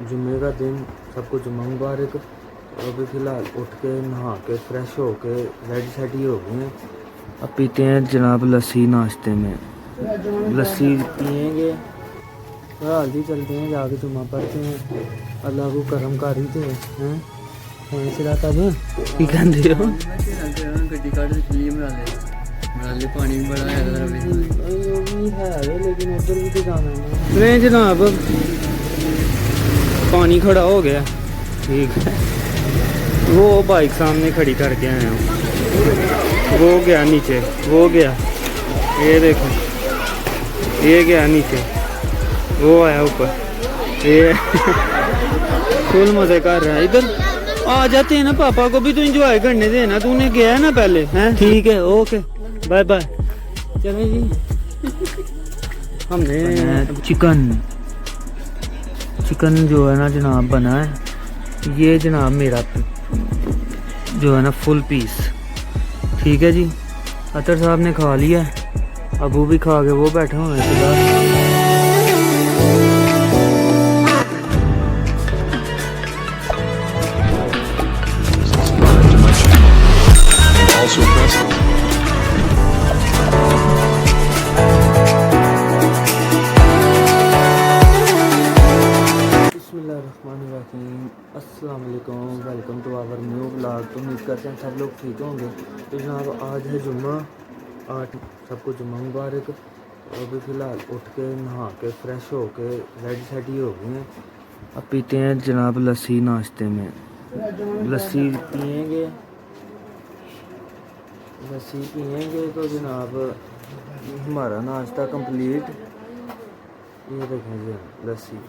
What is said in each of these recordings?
जुम्मे का दिन, सबको जुम्मा मुबारक। तो अभी फ़िलहाल उठ के नहा के फ्रेश हो के रेडी शेडी हो गए हैं। अब पीते हैं जनाब लस्सी नाश्ते में। लस्सी पियेंगे, फिलहाल जी चलते हैं, जाके जुम्मा पढ़ते हैं। अल्लाह को करम कर ही थे हैं सिरा तब की कहते हो पानी भी बड़ा है लेकिन उधर भी तो जाना है नहीं जनाब। पानी खड़ा हो गया, ठीक है। वो बाइक सामने खड़ी करके आए हैं, वो गया नीचे, वो गया, ये देखो, ये गया नीचे, वो आया ऊपर, ये फुल मजे कर रहा है। इधर आ जाते हैं ना, पापा को भी तो एंजॉय करने देना, तूने गया है ना पहले हैं। ठीक है, ओके, बाय बाय। चलें जी, हमने चिकन जो है ना जनाब बना है, ये जनाब मेरा जो है ना फुल पीस, ठीक है जी। अतर साहब ने खा लिया, अबू भी खा के वो बैठे हुए हैं। Also press अस्सलाम वालेकुम, welcome to our new vlog. तो उम्मीद करते हैं सब लोग ठीक होंगे। तो जनाब आज है जुम्मा, 8, सबको जुम्मा मुबारक। अभी फ़िलहाल उठ के नहा के फ्रेश हो के रेडी शेडी हो गए हैं। अब पीते हैं जनाब लस्सी नाश्ते में। लस्सी पियेंगे तो जनाब हमारा नाश्ता कंप्लीट। ये देखें जी लस्सी,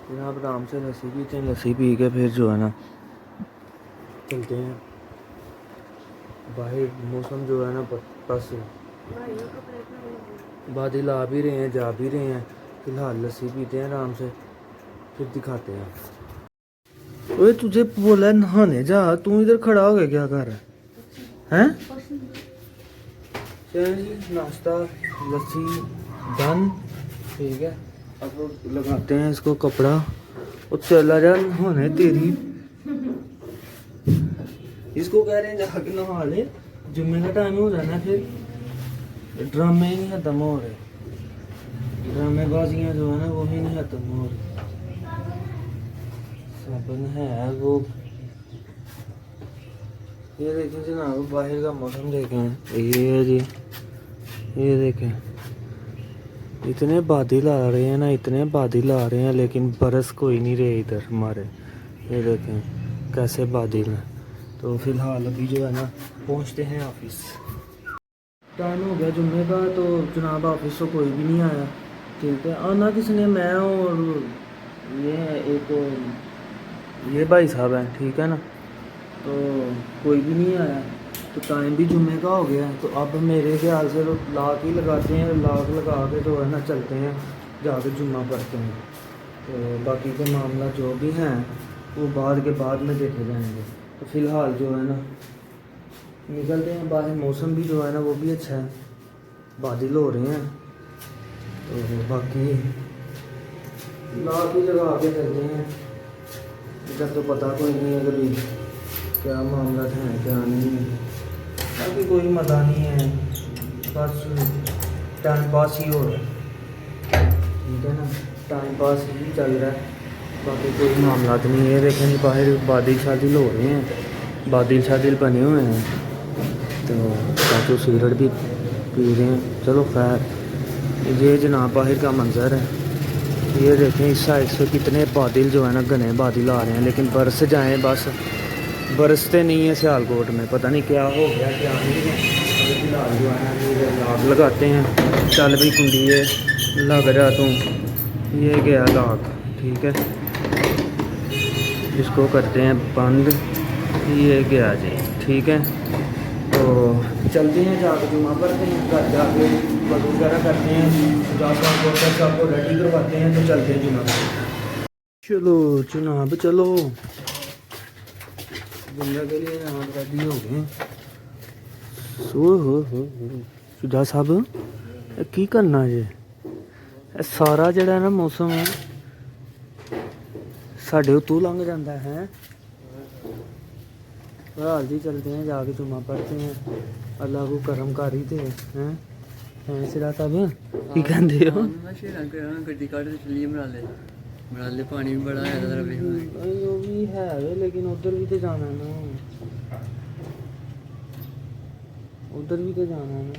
जनाब आराम से लस्सी पीते हैं। लस्सी पी के फिर जो है ना चलते हैं बाहर। मौसम जो है ना बस बादल आ भी रहे हैं, जा भी रहे हैं। फिलहाल लस्सी पीते हैं आराम से, फिर दिखाते हैं। ओए तुझे बोला है नहाने जा, तू इधर खड़ा हो गया क्या कर रहा है? चल जी, नाश्ता लस्सी डन, ठीक है। अब लगाते हैं इसको कपड़ा और चला जा नहाने। तेरी इसको कह रहे हैं जाके नहा ले, जुम्मे का टाइम हो जाना, फिर ड्रामे ही नहीं खत्म हो रहे, ड्रामेबाजियाँ जो है ना वो ही नहीं खत्म हो रही। साबन है वो, ये देखें जनाब बाहर का मौसम देखें, ये है जी, ये देखें इतने बादल आ रहे हैं ना, इतने बादल आ रहे हैं, लेकिन बरस कोई नहीं रहे इधर हमारे। ये देखें कैसे बादल हैं। तो फिलहाल अभी जो है ना पहुंचते हैं ऑफिस। टाइम हो गया जुम्मे का, तो जनाब ऑफिस तो कोई भी नहीं आया, ठीक है। आना किसने, मैं और ये एक ये भाई साहब हैं, ठीक है ना। तो कोई भी नहीं आया, तो टाइम भी जुम्मे का हो गया। तो अब मेरे ख्याल से तो लाक ही लगाते हैं, लाक लगा के जो है ना चलते हैं, जाके जुम्मा पढ़ते हैं। तो बाकी के मामला जो भी हैं वो बाद में देखे जाएंगे। तो फ़िलहाल जो है ना निकलते हैं बाहर। मौसम भी जो है ना वो भी अच्छा है, बादल हो रहे हैं। तो बाकी लाक ही लगा के चलते हैं, इधर तो पता कोई नहीं है कभी क्या मामला है क्या नहीं है। बाकी कोई मजा नहीं है, बस टाइम पास ही हो रहा है, ठीक है ना, टाइम पास ही चल रहा है। बाकी कोई मामला तो नहीं है। देखें जी बाहर बादल शादिल हो रहे हैं, बादल शादिल बने हुए हैं। तो चाचू सिगरेट भी पी रहे हैं। चलो खैर, ये जनाब बाहर का मंजर है। ये देखें इस साइड से कितने बादल जो है ना घने बादल आ रहे हैं, लेकिन बरस जाएँ बस, बरसते नहीं है सियालकोट में, पता नहीं क्या हो गया क्या नहीं है। फिलहाल जो है ना लाग लगाते हैं। चल भी कुंडी ये लग जा तू, ये गया लाग, ठीक है। इसको करते हैं बंद, ये गया जी, ठीक है। तो चलते हैं, जाकर जुम्मा पढ़ते हैं, घर जाके वज़ू वगैरह करते हैं, जाकर सबको रेडी करवाते हैं। तो चलते हैं जुम्मा। चलो जनाब चलो, जिंदा के लिए यहाँ रेडी हो गए। हो सुधा साहब की करना जे सारा जड़ा ना मौसम है साढ़े उतों लंघ जाता है। हाल जी चलते हैं जाके जुम्मा पढ़ते हैं अल्लाह को करमकारी थे हैं हैं सिरा साहब की कहते हो मैं शेरा करा गड्डी काट के चलिए मराले पानी भी बड़ा है जरा भी वो भी है वे, लेकिन उधर भी तो जाना है ना, उधर भी तो जाना है ना।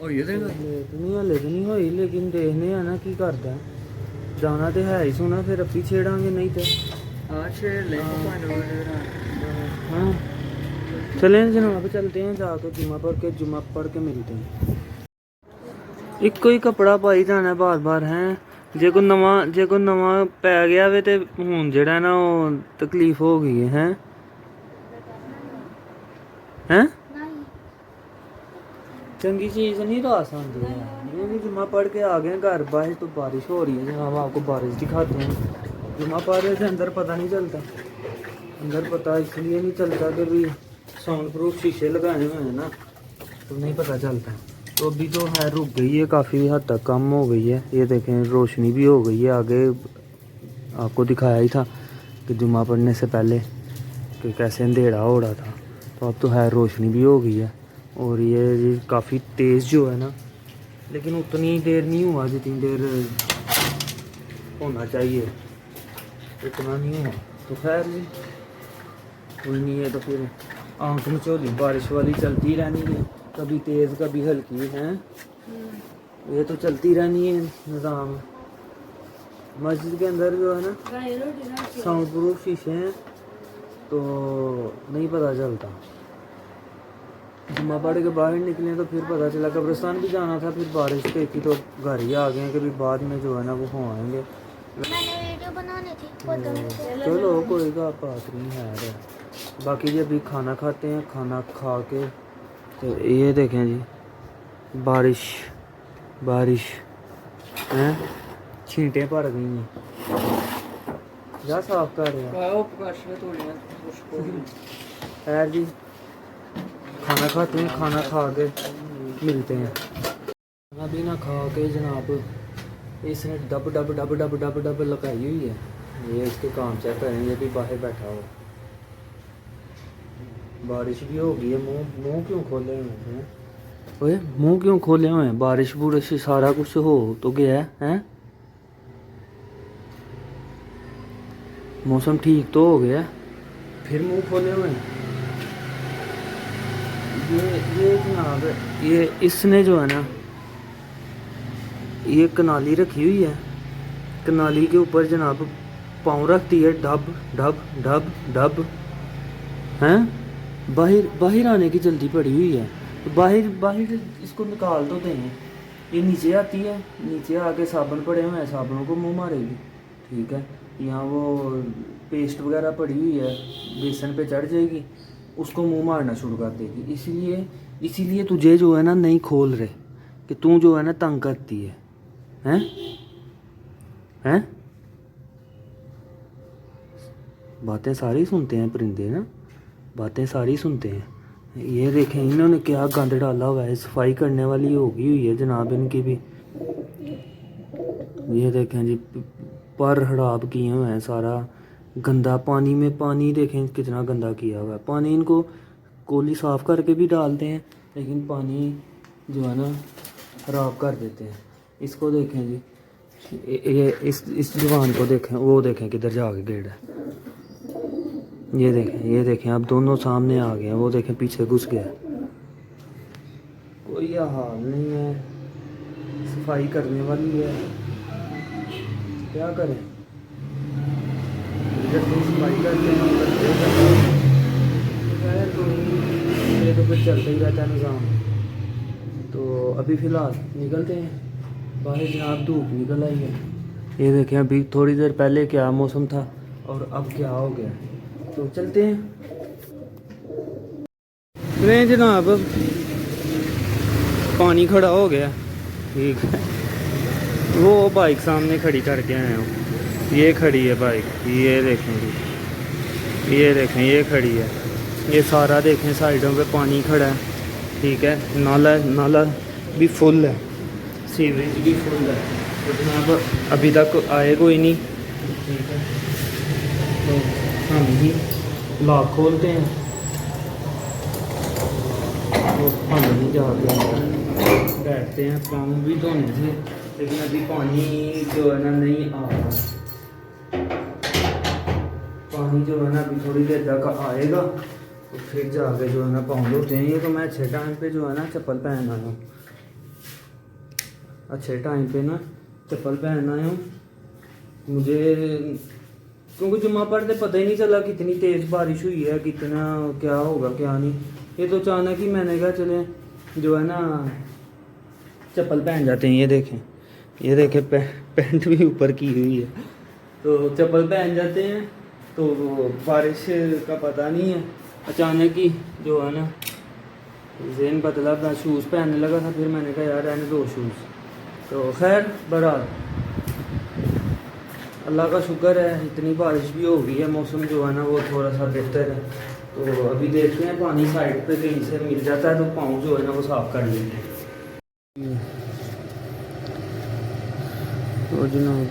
ओ ये देखो हले तो नहीं होई, लेकिन देखने हैं ना की करता है। जाना तो है ही सोना, फिर अभी छेड़ांगे नहीं तो हां छेड़ ले हाँ चलें जनाब, चलते हैं जाके जुम्मा पढ़ के मिलते हैं। इको ही कपड़ा पाई जाना बार बार है। जे कोई नवा पै गया वे ते हुण जेड़ा ना वो तकलीफ हो गई है हैं चंगी चीज नहीं रास आती है। ये भी जुम्मा पढ़ के आ गए घर, बाहर तो बारिश हो रही है जनाब, आपको बारिश दिखाते हैं। जुम्मा पढ़ने से अंदर पता नहीं चलता, अंदर पता इसलिए नहीं चलता कि भी साउंड प्रूफ शीशे लगाए हुए हैं ना, तो नहीं पता चलता। तो अभी तो है रुक गई है, काफ़ी हद तक कम हो गई है। ये देखें रोशनी भी हो गई है, आगे आपको दिखाया ही था कि जुम्मा पढ़ने से पहले कि कैसे अंधेरा हो रहा था, तो अब तो है रोशनी भी हो गई है। और ये काफ़ी तेज़ जो है ना, लेकिन उतनी देर नहीं हुआ जितनी देर होना चाहिए, इतना नहीं हुआ। तो खैर जी कोई नहीं है, तो फिर आंख मचोली बारिश वाली चलती रहनी है, कभी तेज़ कभी हल्की है, ये तो चलती रहनी है निज़ाम। मस्जिद के अंदर जो है ना साउंड प्रूफ शीशे हैं, तो नहीं पता चलता। जुम्मा पढ़ के बाहर निकले तो फिर पता चला, कब्रिस्तान भी जाना था, फिर बारिश देखी तो घर ही आ गए, कभी बाद में जो है ना वो हो आएंगे। चलो कोई बात नहीं है। बाकी जी अभी खाना खाते हैं, खाना खा के तो ये देखें जी बारिश हैं, छींटें भर गई हैं, जा साफ कर रहे हैं। खैर जी खाना खाते हैं, खाना खा के मिलते हैं। खाना पीना खा के जनाब इसने डब लगाई हुई है। ये इसके काम चेक करेंगे भी बाहर बैठा हो। बारिश भी हो गई है, मुंह क्यों खोले हुए हैं? ओए मुंह क्यों खोले हुए हैं? बारिश बुरिश सारा कुछ हो तो गया है, मौसम ठीक तो हो गया, फिर मुंह खोले हुए हैं। ये जनाब ये इसने जो है ना ये कनाली रखी हुई है, कनाली के ऊपर जनाब पाँव रखती है, ढब हैं, बाहर आने की जल्दी पड़ी हुई है। तो बाहर इसको निकाल तो दें। ये नीचे आती है, नीचे आके साबुन पड़े हुए हैं, साबुनों को मुंह मारेगी, ठीक है। यहाँ वो पेस्ट वगैरह पड़ी हुई है, बेसन पे चढ़ जाएगी, उसको मुंह मारना शुरू कर देगी। इसीलिए तुझे जो है ना नहीं खोल रहे कि तू जो है ना तंग करती है हैं। बातें सारी सुनते हैं परिंदे ना, बातें सारी सुनते हैं। ये देखें इन्होंने क्या गंद डाला हुआ है, सफाई करने वाली होगी हुई है जनाब इनकी भी। ये देखें जी पर हड़ाप किए हुए हैं, सारा गंदा पानी में, पानी देखें कितना गंदा किया हुआ है। पानी इनको कोली साफ़ करके भी डालते हैं, लेकिन पानी जो है ना ख़राब कर देते हैं। इसको देखें जी, ये इस जवान को देखें, वो देखें किधर जाके गेड़ है। ये देखें अब दोनों सामने आ गए हैं, वो देखें पीछे घुस गया। कोई हाल नहीं है, सफाई करने वाली है, क्या करें, सफाई करते हैं तो फिर चलता ही रहता है निज़ाम। तो अभी फ़िलहाल निकलते हैं बाहर, जनाब धूप निकल आई है। ये देखें अभी थोड़ी देर पहले क्या मौसम था और अब क्या हो गया, तो चलते हैं। नहीं जनाब पानी खड़ा हो गया, ठीक है। वो बाइक सामने खड़ी करके आए हो, ये खड़ी है बाइक, ये देखेंगे ये देखें ये खड़ी है, ये सारा देखें साइडों पे पानी खड़ा है, ठीक है। नाला नाला भी फुल है, सीवरेज भी फुल है, तो जनाब अभी तक आए कोई नहीं, ठीक है। तो हम ही लॉक खोलते हैं, तो हम ही जाके बैठते हैं। पाँव भी धोने थे लेकिन अभी पानी जो है ना नहीं आ रहा, पानी जो है ना अभी थोड़ी देर तक आएगा तो फिर जाके जो है ना पाँव धोते हैं। ये तो मैं अच्छे टाइम पे जो है ना चप्पल पहन आया हूँ, अच्छे टाइम पे ना चप्पल पहन आया हूँ। मुझे क्योंकि जुम्मा पढ़ते पता ही नहीं चला कितनी तेज़ बारिश हुई है, कितना क्या होगा क्या नहीं। ये तो अचानक ही मैंने कहा चले जो है ना चप्पल पहन जाते हैं। ये देखें पैंट भी ऊपर की हुई है, तो चप्पल पहन जाते हैं। तो बारिश का पता नहीं है, अचानक ही जो है ना ज़हन बदला। मैं शूज़ पहनने लगा था, फिर मैंने कहा यार रहने दो शूज़। तो खैर बहरहाल अल्लाह का शुक्र है इतनी बारिश भी हो गई है, मौसम जो है ना वो थोड़ा सा बेहतर है। तो अभी देखते हैं पानी साइड पे कहीं से मिल जाता है तो पाँव जो है ना वो साफ़ कर लेंगे। तो जनाब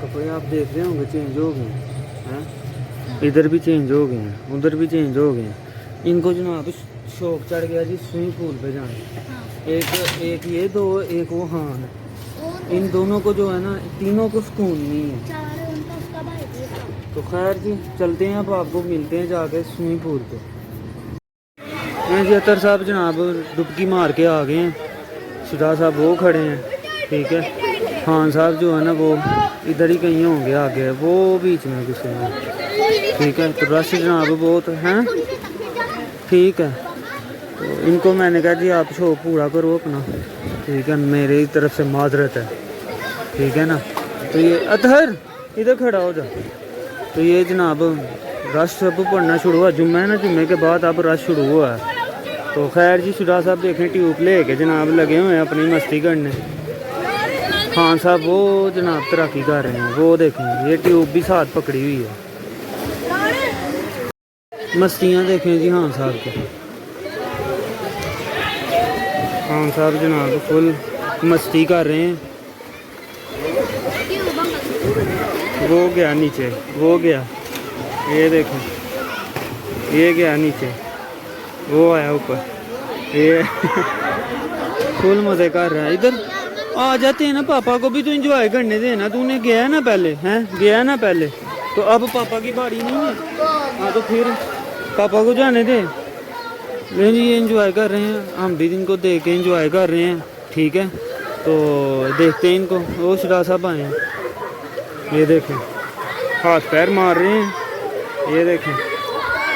कपड़े आप देख रहे होंगे चेंज हो गए हैं, इधर भी चेंज हो गए हैं, उधर भी चेंज हो गए हैं। इनको जनाब शौक चढ़ गया जी स्विमिंग पूल पे जाने। एक ये दो, एक वो हाँ, इन दोनों को जो है ना तीनों को सुकून नहीं है। तो खैर जी चलते हैं, अब आपको मिलते हैं जाके स्विमिंग पूल पे। मैं जी अतर साहब जनाब डुबकी मार के आ गए हैं, शुजा साहब वो खड़े हैं, ठीक है। खान साहब जो है ना वो इधर ही कहीं होंगे आगे, वो बीच में घुसे हैं, ठीक है। तो रश जनाब बहुत हैं, ठीक है। तो इनको मैंने कहा जी आप शो पूरा करो अपना, ठीक है, मेरी तरफ से माजरत है, ठीक है ना। तो ये अतहर इधर खड़ा हो जा। तो ये जनाब रश सब पढ़ना शुरू हुआ, जुम्मे है ना, जुम्मे के बाद अब रश शुरू हुआ है। तो खैर जी शुजा साहब देखें ट्यूब ले के जनाब लगे हुए हैं अपनी मस्ती करने। खान साहब वो जनाब तैराकी कर रहे हैं, वो देखें ये ट्यूब भी साथ पकड़ी हुई है। मस्तियाँ देखें जी खान साहब के, खान साहब जनाब फुल मस्ती कर रहे हैं। वो गया नीचे, वो गया, ये देखो ये गया नीचे, वो आया ऊपर, ये फुल मज़े कर रहा है। इधर आ जाते हैं ना, पापा को भी तो एंजॉय करने देना। तूने गया है ना पहले, हैं गया ना पहले, तो अब पापा की बारी नहीं है। हाँ तो फिर पापा को जाने दे। नहीं जी ये एंजॉय कर रहे हैं, हम भी इनको देख के एंजॉय कर रहे हैं, ठीक है। तो देखते हैं इनको। वो शुरा साहब आए हैं, ये देखें हाथ पैर मार रहे हैं, ये देखें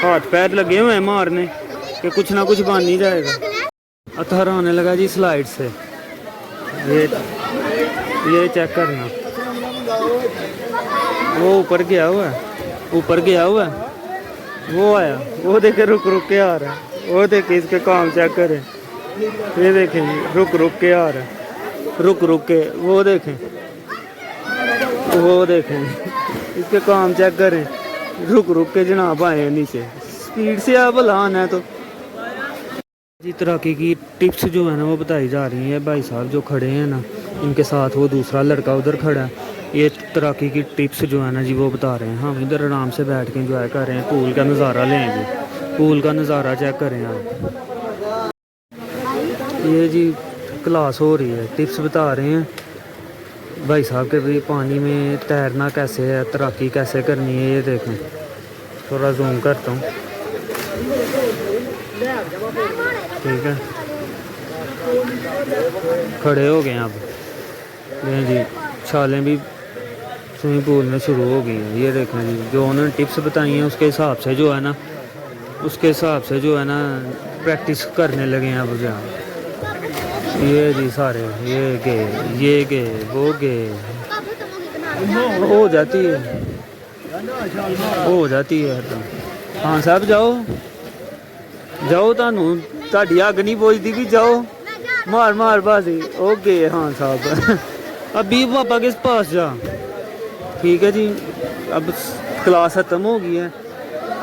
हाथ पैर लगे हुए हैं मारने कि कुछ ना कुछ बन ही जाएगा। अतहर आने लगा जी स्लाइड से, ये चेक करना, वो ऊपर गया हुआ है, ऊपर गया हुआ है, वो आया, वो देखे रुक रुक के आ रहा है, वो देखे इसके काम चेक करें, ये देखें रुक रुक के आ रहा है, रुक रुक के, वो देखें इसके काम चेक करें, रुक रुक के जनाब आए नीचे, स्पीड से आप लान है। तो जी तैराकी की टिप्स जो है ना वो बताई जा रही है। भाई साहब जो खड़े हैं ना, इनके साथ वो दूसरा लड़का उधर खड़ा है, ये तैराकी की टिप्स जो है ना जी वो बता रहे हैं। हम इधर आराम से बैठ के एंजॉय कर रहे हैं, पूल का नज़ारा लें जी, पूल का नज़ारा चेक करें आप। ये जी क्लास हो रही है, टिप्स बता रहे हैं भाई साहब के भी पानी में तैरना कैसे है, तैराकी कैसे करनी है। ये देखें थोड़ा जूम करता हूँ, ठीक है। खड़े हो गए अब, ये जी छालें भी स्विमिंग पूल में शुरू हो गई हैं। ये देखें जी जो उन्होंने टिप्स बताई हैं उसके हिसाब से जो है ना, उसके हिसाब से जो है ना प्रैक्टिस करने लगे हैं अब जहाँ। ये जी सारे ये गए वो गए, हो जाती है हरदम। हाँ साहब जाओ जाओ, ਤੁਹਾਡੀ ਅੱਗ नहीं पहुँचती भी, जाओ मार मार बाजी। ओके हाँ साहब अभी पापा के पास जा, ठीक है जी। अब क्लास ख़त्म हो गई है,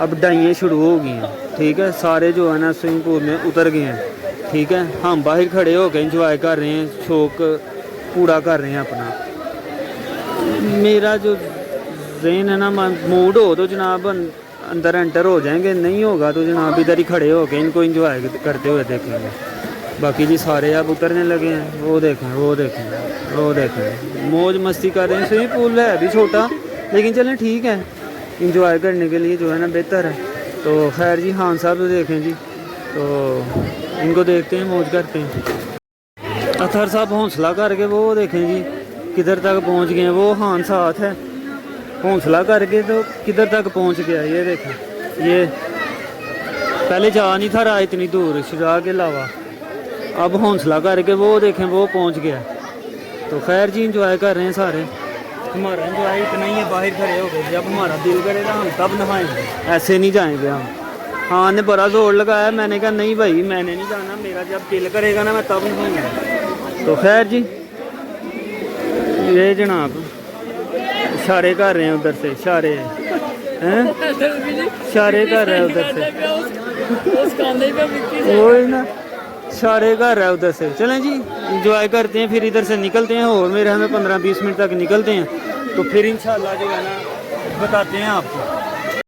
अब डाइयाँ शुरू हो गई हैं। ठीक है, सारे जो है ना स्विमिंग पूल में उतर गए हैं। ठीक है, हम बाहर खड़े होकर एंजॉय कर रहे हैं, शौक पूरा कर रहे हैं अपना। मेरा जो जहन है ना, मूड हो तो जनाब अंदर एंटर हो जाएंगे, नहीं होगा तो जनाब इधर ही खड़े होकर इनको एंजॉय करते हुए देखेंगे। बाकी जी सारे अब उतरने लगे हैं, वो देखें वो देखें वो देखें, मौज मस्ती कर रहे हैं। स्विमिंग पूल है अभी छोटा, लेकिन चलें ठीक है, इंजॉय करने के लिए जो है ना बेहतर है। तो खैर जी, खान साहब तो देखें जी, तो इनको देखते हैं, मौज करते हैं। अतहर साहब हौसला करके वो देखें जी किधर तक पहुंच गए हैं। वो खान साथ है, हौसला करके तो किधर तक पहुंच गया। ये देखें, ये पहले जा नहीं था रहा इतनी दूर शुरा के अलावा, अब हौसला करके वो देखें वो पहुंच गया। तो खैर जी, इंजॉय कर रहे हैं सारे। हमारा इंजॉय इतना ही है, बाहर खड़े हो गए। जब हमारा दिल करेगा हम तब नहाएंगे, ऐसे नहीं जाएंगे हम। हाँ ने बड़ा जोर लगाया, मैंने कहा नहीं भाई मैंने नहीं जाना, मेरा जब दिल करेगा ना मैं तब नहाऊंगा। तो खैर जी, ये जनाब इशारे कर रहे हैं उधर से, इशारे हैं, इशारे कर रहे हैं उधर से, वही ना इशारे कर रहा है उधर से। चलें जी, इंजॉय करते हैं, फिर इधर से निकलते हैं। और मेरे हमें 15-20 मिनट तक निकलते हैं, तो फिर इंशाल्लाह जो है ना बताते हैं आपको।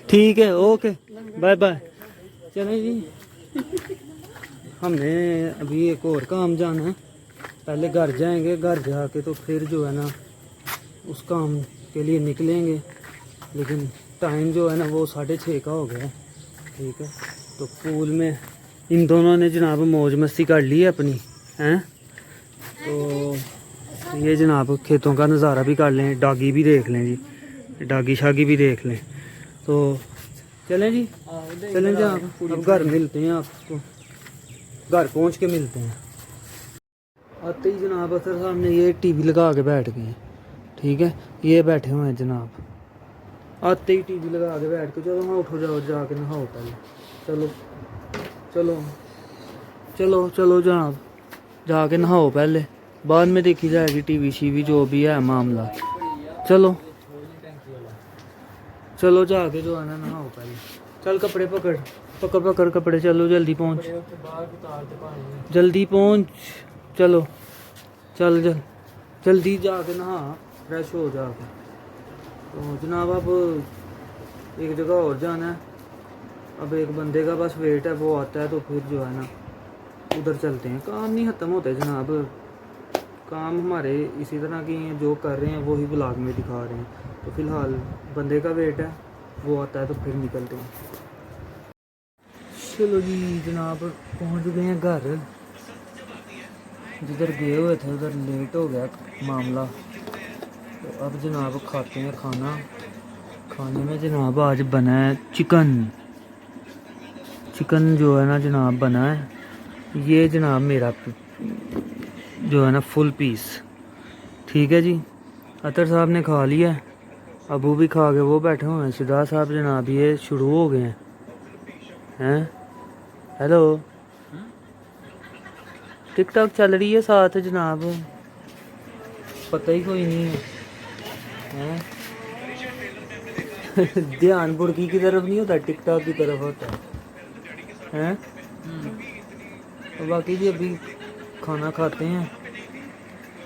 ठीक है, ओके, बाय बाय। चलें जी, हमने अभी एक और काम जाना है, पहले घर जाएंगे, घर जाके तो फिर जो है ना उस काम के लिए निकलेंगे। लेकिन टाइम जो है ना वो 6:30 का हो गया। ठीक है, तो पूल में इन दोनों ने जनाब मौज मस्ती कर ली है अपनी, हैं। तो ये जनाब खेतों का नज़ारा भी कर लें, डागी भी देख लें जी, डागी शागी भी देख लें। तो चलें जी, चलें जी, अब घर मिलते हैं आपको, घर पहुंच के मिलते हैं। आते ही जनाब असर साहब ने ये टीवी लगा के बैठ गए हैं। ठीक है, ये बैठे हुए हैं जनाब, आते ही टीवी लगा के बैठ के, चलो हाँ उठो जाओ जाके नहाओ पहले, चलो चलो चलो चलो जनाब जाके नहाओ पहले, बाद में देखी जाएगी टीवी शीवी जो भी है मामला। चलो चलो जाके जो है ना नहाओ पहले, चल कपड़े पकड़ पकड़ पकड़ कपड़े, चलो जल्दी पहुँच, जल्दी पहुँच, चलो चल जल जल्दी जाके नहा फ्रेश हो जाके। तो जनाब अब एक जगह और जाना है, अब एक बंदे का बस वेट है, वो आता है तो फिर जो है ना उधर चलते हैं। काम नहीं ख़त्म होते जनाब, काम हमारे इसी तरह की हैं, जो कर रहे हैं वो ही ब्लॉग में दिखा रहे हैं। तो फ़िलहाल बंदे का वेट है, वो आता है तो फिर निकलते हैं। चलो जी जनाब, पहुंच गए हैं घर, जिधर गए हुए थे उधर लेट हो गया मामला। तो अब जनाब खाते हैं खाना। खाने में जनाब आज बना है चिकन, चिकन जो है ना जनाब बना है, ये जनाब मेरा जो है ना फुल पीस। ठीक है जी, अतर साहब ने खा लिया, अबू भी खा के वो बैठे हुए हैं। सिद्धार्थ साहब जनाब ये शुरू हो गए हैं। हेलो, टिकटॉक चल रही है साथ जनाब, पता ही कोई नहीं है। ध्यान बुड़की की तरफ नहीं होता, टिकटॉक की तरफ होता है। तो बाकी जी अभी खाना खाते हैं,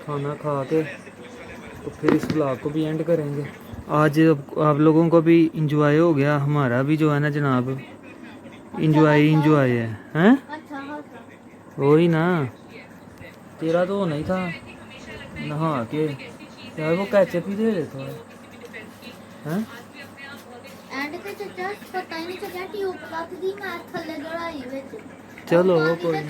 खाना खा के तो फिर इस ब्लॉग को भी एंड करेंगे। आज आप लोगों को भी इंजॉय हो गया, हमारा भी जो है ना जनाब इंजॉय है, हैं? वही ना, तेरा तो नहीं था नहा के यार, वो कैचअप ही दे देता है, हैं? चलो कोई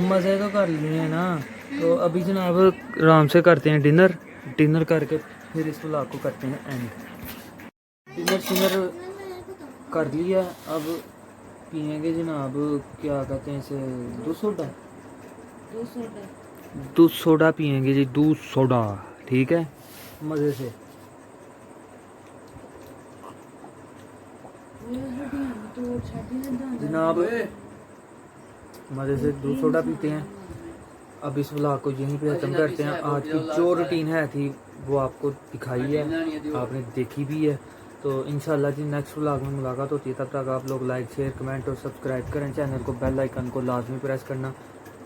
मज़े तो कर लिए ना। तो अभी जनाब आराम से करते हैं डिनर, डिनर करके फिर इस ब्लॉग को करते हैं एंड। डिनर शिनर कर लिया, अब पियेंगे जनाब, क्या कहते हैं इसे, दूध सोडा, दूध सोडा पियेंगे जी, दूध सोडा। ठीक है, मज़े से। जनाब मज़े से दूध सोडा पीते हैं। अब इस व्लॉग को यहीं पे ख़त्म करते हैं। आज की जो रूटीन है थी वो आपको दिखाई है, आपने देखी भी है। तो इंशाल्लाह जी नेक्स्ट व्लॉग में मुलाकात होती है। तब तक आप लोग लाइक शेयर कमेंट और सब्सक्राइब करें चैनल को, बेल आइकन को लाजमी प्रेस करना,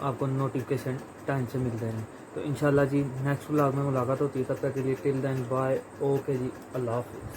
आपको नोटिफिकेशन टाइम से मिलते रहें। तो इंशाल्लाह जी नेक्स्ट व्लॉग में मुलाकात होती है। तब तक के लिए टिल देन बाय, ओके जी, अल्लाह हाफिज़।